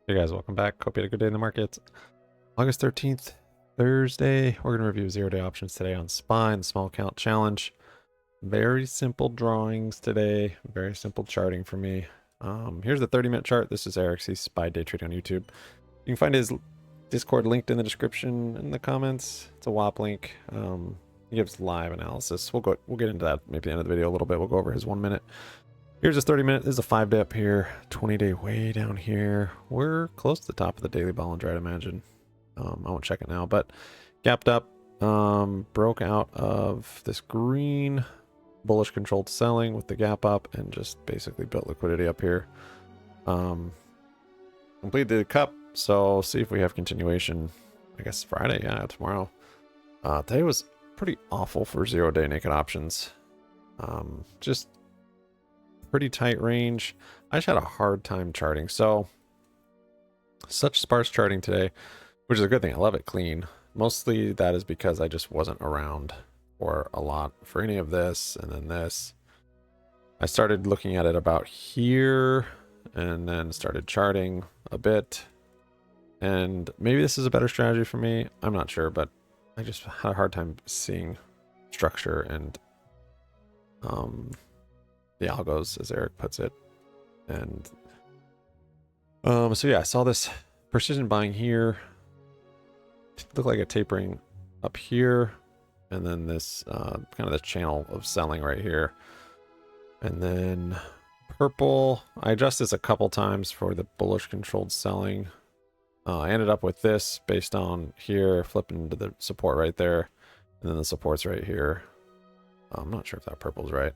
Hey guys, welcome back. Hope you had a good day in the markets. August 13th, Thursday. We're going to review 0-day options today on SPY, the small count challenge. Very simple drawings today. Very simple charting for me. Here's the 30-minute chart. This is Eric. He's SPY Day Trading on YouTube. You can find his Discord linked in the description in the comments. It's a WAP link. He gives live analysis. We'll get into that maybe at the end of the video a little bit. We'll go over his 1 minute. Here's his 30-minute. This is a 5-day up here, 20-day way down here. We're close to the top of the daily Bollinger, I'd imagine. I won't check it now, but gapped up, broke out of this green bullish controlled selling with the gap up and just basically built liquidity up here. Completed the cup, so see if we have continuation. I guess Friday, yeah, tomorrow. Today was pretty awful for 0-day naked options. Just pretty tight range. I just had a hard time charting. So such sparse charting today, which is a good thing. I love it clean. Mostly that is because I just wasn't around for a lot for any of this and then this. I started looking at it about here and then started charting a bit. And maybe this is a better strategy for me. I'm not sure, but I just had a hard time seeing structure and the algos, as Eric puts it. And so yeah, I saw this precision buying here. Looked like a tapering up here, and then this kind of the channel of selling right here. And then purple, I adjusted this a couple times for the bullish controlled selling. I ended up with this based on here, flipping to the support right there, and then the support's right here. I'm not sure if that purple's right.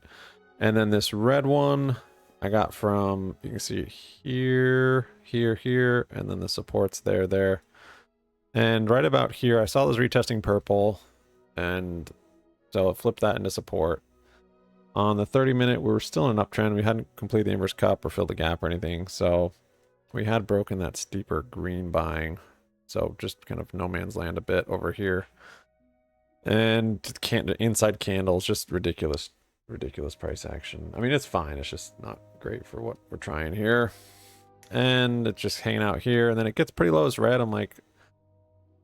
And then this red one I got from, you can see here, here, and then the supports there. And right about here, I saw this retesting purple, and so it flipped that into support. On the 30-minute, we were still in an uptrend. We hadn't completed the inverse cup or filled the gap or anything, so we had broken that steeper green buying. So just kind of no man's land a bit over here. And inside candles, just ridiculous price action. I mean, it's fine. It's just not great for what we're trying here. And it's just hanging out here. And then it gets pretty low as red. I'm like,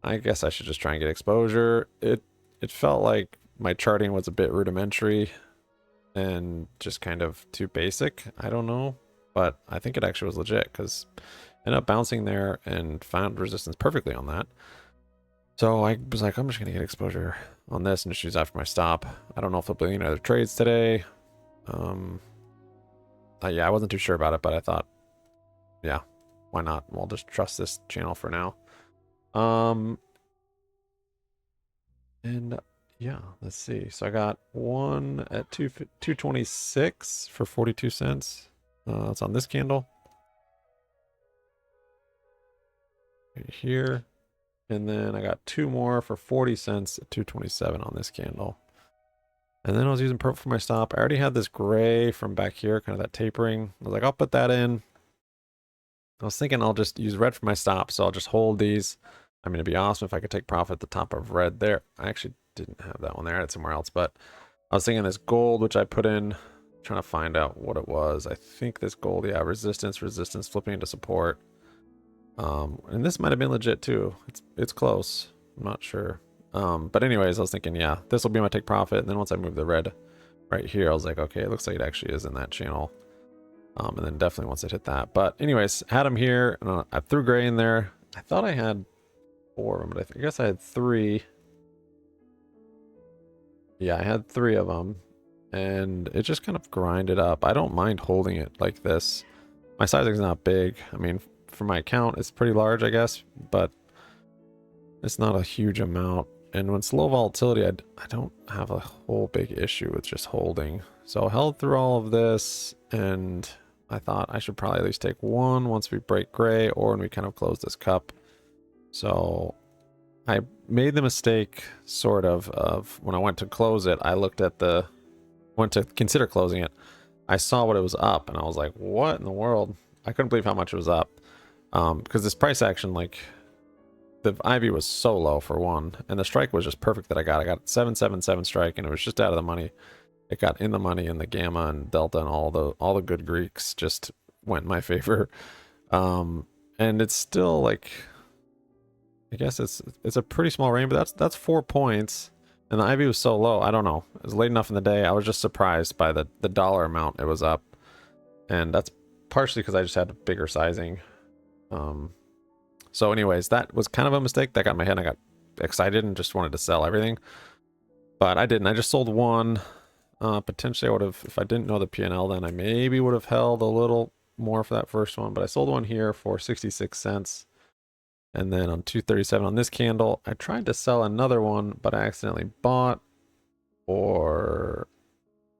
I guess I should just try and get exposure. It felt like my charting was a bit rudimentary and just kind of too basic. I don't know. But I think it actually was legit because I ended up bouncing there and found resistance perfectly on that. So I was like, I'm just going to get exposure on this and just use that for my stop. I don't know if there'll be any other trades today. Yeah, I wasn't too sure about it, but I thought, yeah, why not? We'll just trust this channel for now. And yeah, let's see. So I got one at 226 for 42 cents. It's on this candle. Right here. And then I got two more for 40 cents at 227 on this candle. And then I was using purple for my stop. I already had this gray from back here, kind of that tapering. I was like, I'll put that in. I was thinking I'll just use red for my stop, so I'll just hold these. I mean, it'd be awesome if I could take profit at the top of red there. I actually didn't have that one there. I had it somewhere else, but I was thinking this gold, which I put in, trying to find out what it was. I think this gold, yeah, resistance, flipping into support. And this might have been legit too. It's close. I'm not sure. But anyways, I was thinking, yeah, this will be my take profit. And then once I move the red right here, I was like, okay, it looks like it actually is in that channel. And then definitely once it hit that. But anyways, had them here, and I threw gray in there. I thought I had 4 of them, but I guess I had 3. Yeah, I had 3 of them, and it just kind of grinded up. I don't mind holding it like this. My sizing is not big. I mean, for my account, it's pretty large, I guess, but it's not a huge amount. And when it's low volatility, I don't have a whole big issue with just holding. So I held through all of this, and I thought I should probably at least take one once we break gray or when we kind of close this cup. So I made the mistake sort of when I went to close it, I looked at went to consider closing it. I saw what it was up, and I was like, what in the world? I couldn't believe how much it was up. Because this price action, like, the IV was so low for one, and the strike was just perfect that I got 777 strike, and it was just out of the money. It got in the money, and the gamma and delta and all the good Greeks just went in my favor. And it's still like, I guess it's a pretty small range, but that's 4 points. And the IV was so low, I don't know. It was late enough in the day. I was just surprised by the dollar amount it was up. And that's partially because I just had a bigger sizing. So anyways, that was kind of a mistake. That got in my head. I got excited and just wanted to sell everything. But I didn't. I just sold one. Potentially I would have, if I didn't know the P&L, then I maybe would have held a little more for that first one. But I sold one here for 66 cents. And then on 237 on this candle, I tried to sell another one, but I accidentally bought for,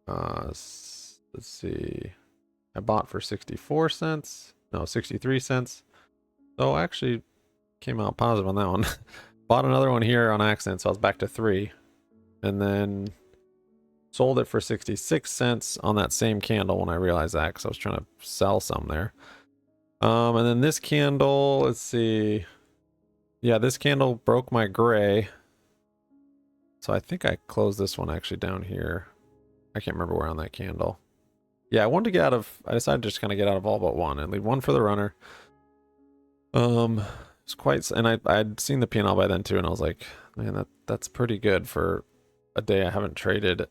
let's see, I bought for 64 cents, no, 63 cents. So I actually came out positive on that one. Bought another one here on accident, so I was back to 3. And then sold it for 66 cents on that same candle when I realized that, because I was trying to sell some there. And then this candle, let's see. Yeah, this candle broke my gray. So I think I closed this one actually down here. I can't remember where on that candle. Yeah, I wanted to get out of, I decided to just kind of get out of all but one and leave one for the runner. It's quite, and I'd seen the P&L by then too, and I was like, man, that's pretty good for a day I haven't traded.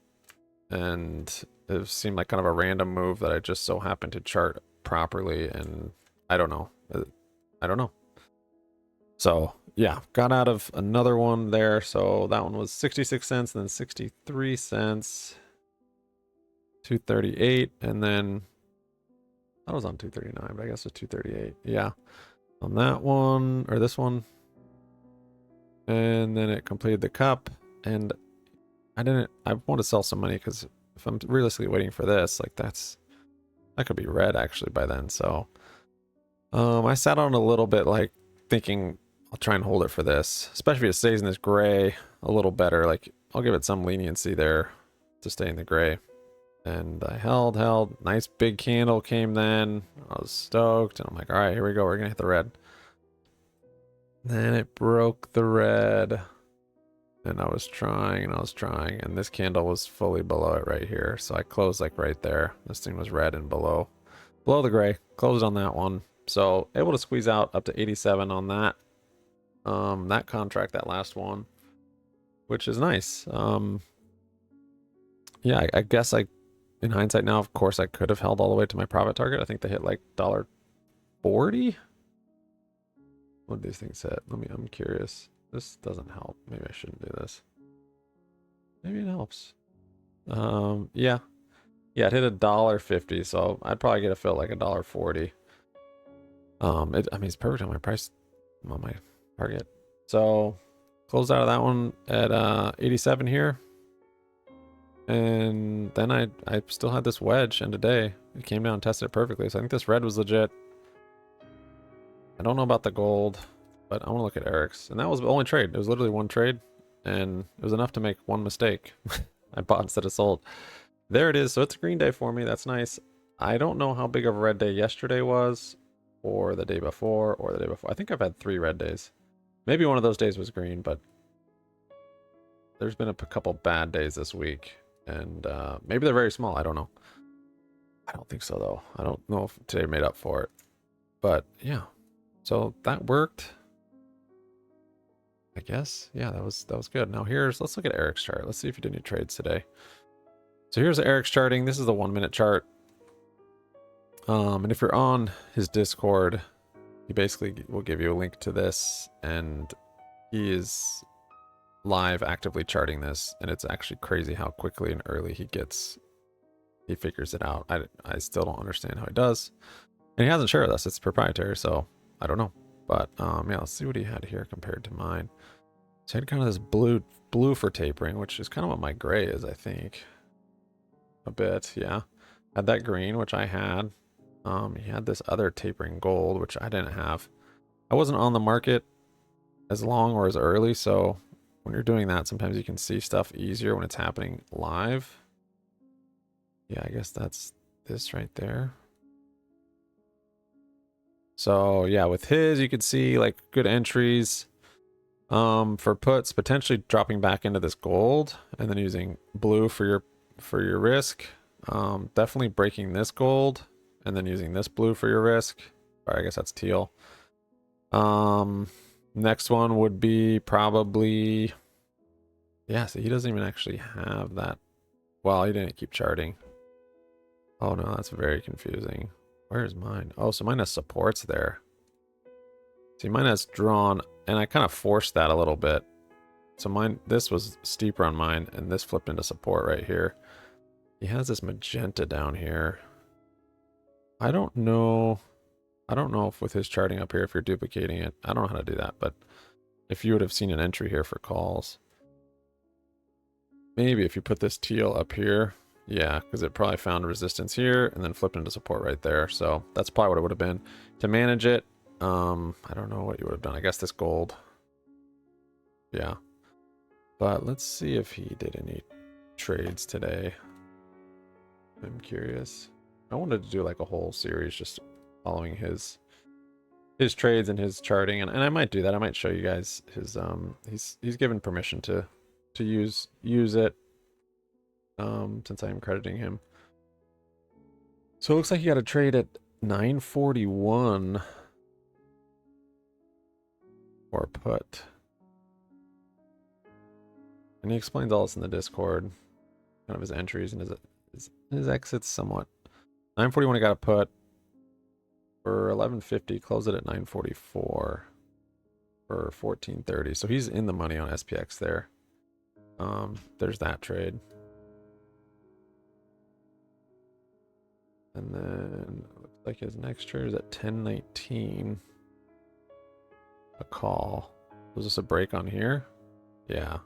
And it seemed like kind of a random move that I just so happened to chart properly, and I don't know. So yeah, got out of another one there. So that one was 66 cents, and then 63 cents, 238, and then I was on 239, but I guess it's 238. Yeah, on that one, or this one. And then it completed the cup, and I want to sell some money because if I'm realistically waiting for this, like that could be red actually by then. So I sat on a little bit, like thinking I'll try and hold it for this, especially if it stays in this gray a little better. Like I'll give it some leniency there to stay in the gray. And I held, nice big candle came then. I was stoked, and I'm like, all right, here we go. We're gonna hit the red. Then it broke the red. And I was trying, and this candle was fully below it right here. So I closed like right there. This thing was red and below the gray. Closed on that one. So able to squeeze out up to 87 on that. That contract, that last one, which is nice. Yeah, I guess in hindsight now, of course, I could have held all the way to my profit target. I think they hit like $1.40. What did these things hit? I'm curious. This doesn't help. Maybe I shouldn't do this. Maybe it helps. Yeah, it hit $1.50, so I'd probably get a fill like $1.40. I mean, it's perfect on my price, on my target. So closed out of that one at 87 here, and then I still had this wedge, and today it came down and tested it perfectly. So I think this red was legit. I don't know about the gold, but I want to look at Eric's. And that was the only trade. It was literally one trade, and it was enough to make one mistake. I bought instead of sold. There it is. So it's a green day for me. That's nice. I don't know how big of a red day yesterday was, or the day before, or the day before. I think I've had 3 red days. Maybe one of those days was green, but there's been a couple bad days this week, and maybe they're very small. I don't know. I don't think so, though. I don't know if today made up for it. But yeah. So that worked, I guess. Yeah, that was good. Now let's look at Eric's chart. Let's see if he did any trades today. So here's Eric's charting. This is the 1-minute chart. And if you're on his Discord, he basically will give you a link to this, and he is live actively charting this, and it's actually crazy how quickly and early he figures it out. I still don't understand how he does. And he hasn't shared with us. It's proprietary, so I don't know. But yeah, let's see what he had here compared to mine. So he had kind of this blue for tapering, which is kind of what my gray is, I think. A bit, yeah. Had that green, which I had. He had this other tapering gold, which I didn't have. I wasn't on the market as long or as early, so when you're doing that, sometimes you can see stuff easier when it's happening live. Yeah, I guess that's this right there. So yeah, with his, you could see like good entries for puts, potentially dropping back into this gold, and then using blue for your risk. Definitely breaking this gold, and then using this blue for your risk. Or I guess that's teal. Next one would be probably, yeah, so he doesn't even actually have that. Well, he didn't keep charting. Oh no, that's very confusing. Where's mine? Oh, so mine has supports there. See, mine has drawn, and I kind of forced that a little bit. So mine, this was steeper on mine, and this flipped into support right here. He has this magenta down here. I don't know if with his charting up here, if you're duplicating it, I don't know how to do that, but if you would have seen an entry here for calls. Maybe if you put this teal up here, yeah, because it probably found resistance here and then flipped into support right there. So that's probably what it would have been. To manage it, I don't know what you would have done. I guess this gold. Yeah. But let's see if he did any trades today. I'm curious. I wanted to do like a whole series just following his trades and his charting, and I might do that. I might show you guys his he's given permission to use it since I am crediting him. So it looks like he got a trade at 941 or put. And he explains all this in the Discord, kind of his entries and his exits somewhat. 941 he got a put for 1150, closed it at 944 for 1430. So he's in the money on SPX there. There's that trade. And then it looks like his next trade is at 1019. A call. Was this a break on here? Yeah.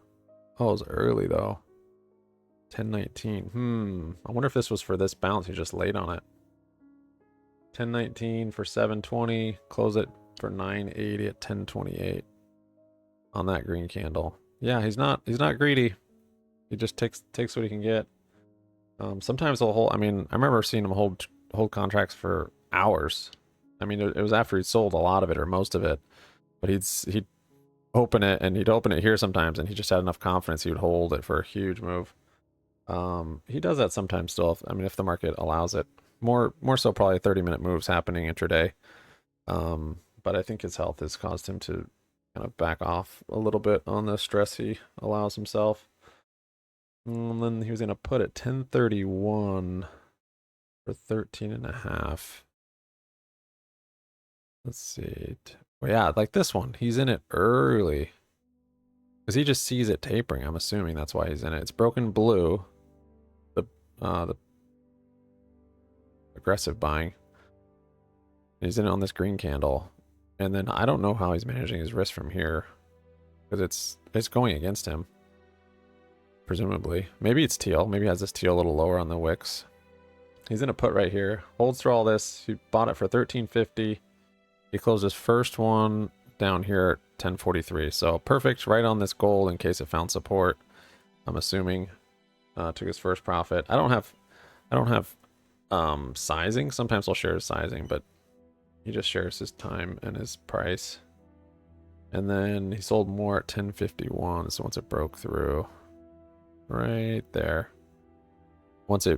Oh, it was early though. 1019. I wonder if this was for this bounce he just laid on it. 1019 for 720. Close it for 980 at 1028 on that green candle. Yeah, he's not greedy. He just takes what he can get. Sometimes he'll hold. I mean, I remember seeing him hold contracts for hours. I mean, it was after he'd sold a lot of it or most of it, but he'd open it, and he'd open it here sometimes, and he just had enough confidence he would hold it for a huge move. He does that sometimes still. I mean, if the market allows it. More so probably 30-minute moves happening intraday. But I think his health has caused him to kind of back off a little bit on the stress he allows himself. And then he was going to put it 1031 for 13.5. Let's see. Well, yeah, like this one. He's in it early. Because he just sees it tapering. I'm assuming that's why he's in it. It's broken blue. The aggressive buying. He's in it on this green candle. And then I don't know how he's managing his risk from here. Because it's going against him. Presumably. Maybe it's teal. Maybe he has this teal a little lower on the wicks. He's in a put right here. Holds through all this. He bought it for 1350. He closed his first one down here at 1043. So perfect right on this gold in case it found support. I'm assuming. Took his first profit. I don't have sizing. Sometimes I'll share his sizing, but he just shares his time and his price. And then he sold more at 1051. So once it broke through, right there.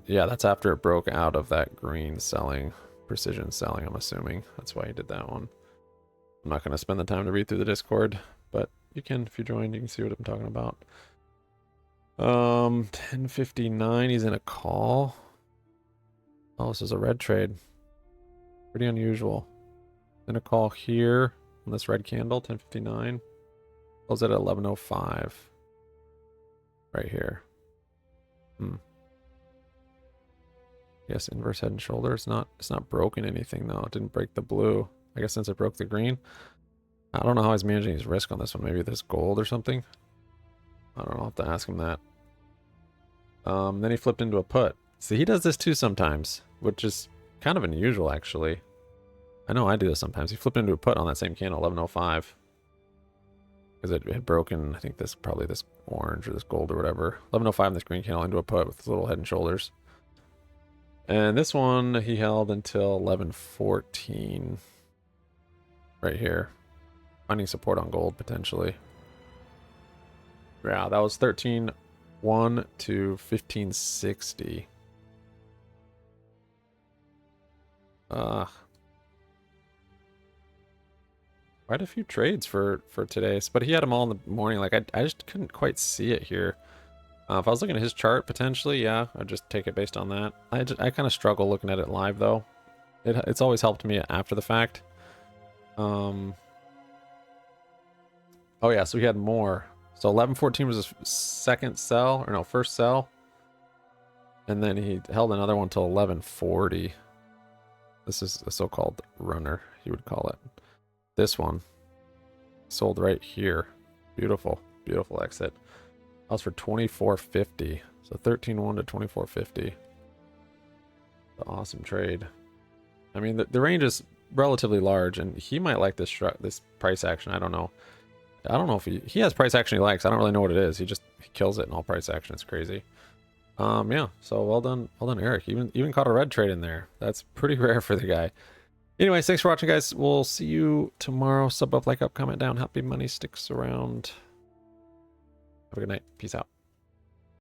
Yeah, that's after it broke out of that green selling, precision selling, I'm assuming. That's why he did that one. I'm not going to spend the time to read through the Discord, but you can, if you join, you can see what I'm talking about. 1059, he's in a call. Oh, this is a red trade. Pretty unusual. In a call here on this red candle, 1059. Close it at 1105. Right here. Yes, inverse head and shoulder. It's not broken anything though. It didn't break the blue. I guess since it broke the green. I don't know how he's managing his risk on this one. Maybe this gold or something. I don't know. I'll have to ask him that. Then he flipped into a put. See, he does this too sometimes, which is kind of unusual actually. I know I do this sometimes. He flipped into a put on that same candle, 1105. Because it had broken, I think probably this orange or this gold or whatever. 1105 in this green candle into a put with little head and shoulders. And this one he held until 1114. Right here. Finding support on gold potentially. Yeah, that was 13.1 to 1560. quite a few trades for today. But he had them all in the morning. Like I just couldn't quite see it here. If I was looking at his chart potentially, yeah, I'd just take it based on that. I kind of struggle looking at it live though. It's always helped me after the fact. Oh yeah, so he had more. So 11.14 was his second sell, or no, first sell. And then he held another one till 11.40. This is a so-called runner, you would call it. This one sold right here. Beautiful, beautiful exit. That was for 24.50. So 13.1 to 24.50. Awesome trade. I mean, the range is relatively large, and he might like this price action. I don't know. I don't know if he has price action he likes. I don't really know what it is. He kills it in all price action. It's crazy. Yeah. So well done, Eric. Even caught a red trade in there. That's pretty rare for the guy. Anyways, thanks for watching, guys. We'll see you tomorrow. Sub up, like up, comment down. Happy money sticks around. Have a good night. Peace out.